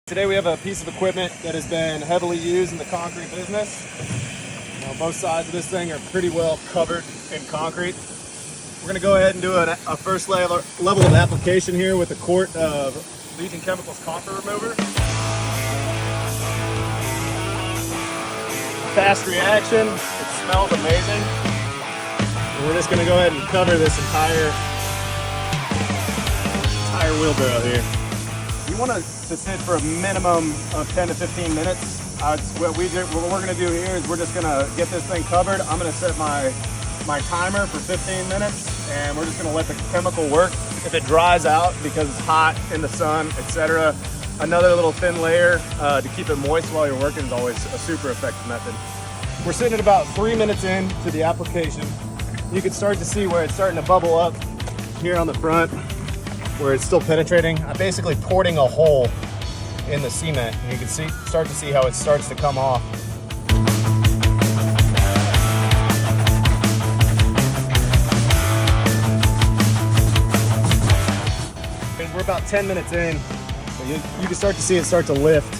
Today we have a piece of equipment that has been heavily used in the concrete business. Both sides of this thing are pretty well covered in concrete. We're going to go ahead and do a first level of application here with a quart of Legion Chemicals concrete remover. Fast reaction, it smells amazing. And we're just going to go ahead and cover this entire wheelbarrow here. You want to sit for a minimum of 10 to 15 minutes. What we're going to do here is we're just going to get this thing covered. I'm going to set my timer for 15 minutes, and we're just going to let the chemical work. If it dries out because it's hot in the sun, etc., another little thin layer to keep it moist while you're working is always a super effective method. We're sitting at about 3 minutes into the application. You can start to see where it's starting to bubble up here on the front, where it's still penetrating. I'm basically porting a hole in the cement, and you can start to see how it starts to come off. And we're about 10 minutes in, so you can start to see it start to lift.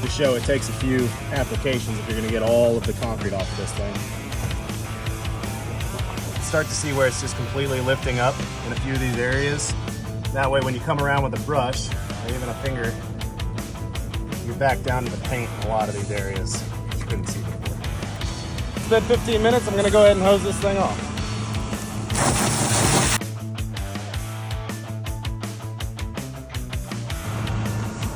To show it takes a few applications if you're going to get all of the concrete off of this thing. Start to see where it's just completely lifting up in a few of these areas. That way when you come around with a brush or even a finger, you're back down to the paint in a lot of these areas you couldn't see before. It's been 15 minutes. I'm going to go ahead and hose this thing off.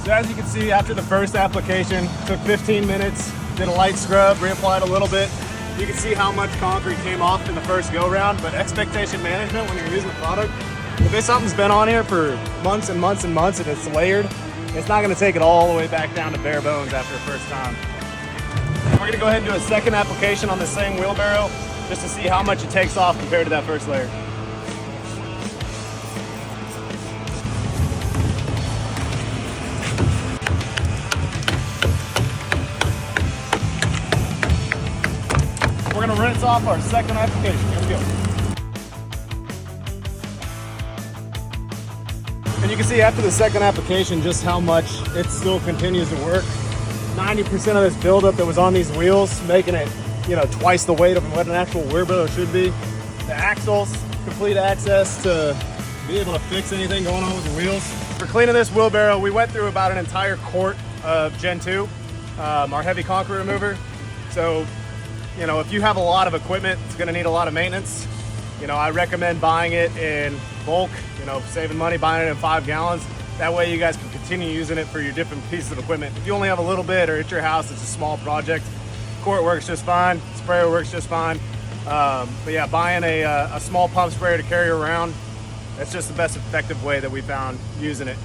So as you can see, after the first application, took 15 minutes, did a light scrub, reapplied a little bit. You can see how much concrete came off in the first go-round, but expectation management when you're using the product, if something's been on here for months and months and months and it's layered, it's not going to take it all the way back down to bare bones after the first time. We're going to go ahead and do a second application on the same wheelbarrow just to see how much it takes off compared to that first layer. We're going to rinse off our second application. Here we go. And you can see after the second application just how much it still continues to work. 90% of this buildup that was on these wheels, making it, twice the weight of what an actual wheelbarrow should be. The axles, complete access to be able to fix anything going on with the wheels. For cleaning this wheelbarrow, we went through about an entire quart of Gen 2, our heavy concrete remover. So, if you have a lot of equipment, it's going to need a lot of maintenance. I recommend buying it in bulk, saving money, buying it in 5 gallons. That way you guys can continue using it for your different pieces of equipment. If you only have a little bit or at your house, it's a small project, quart works just fine, sprayer works just fine. But yeah, buying a small pump sprayer to carry around, that's just the best effective way that we found using it.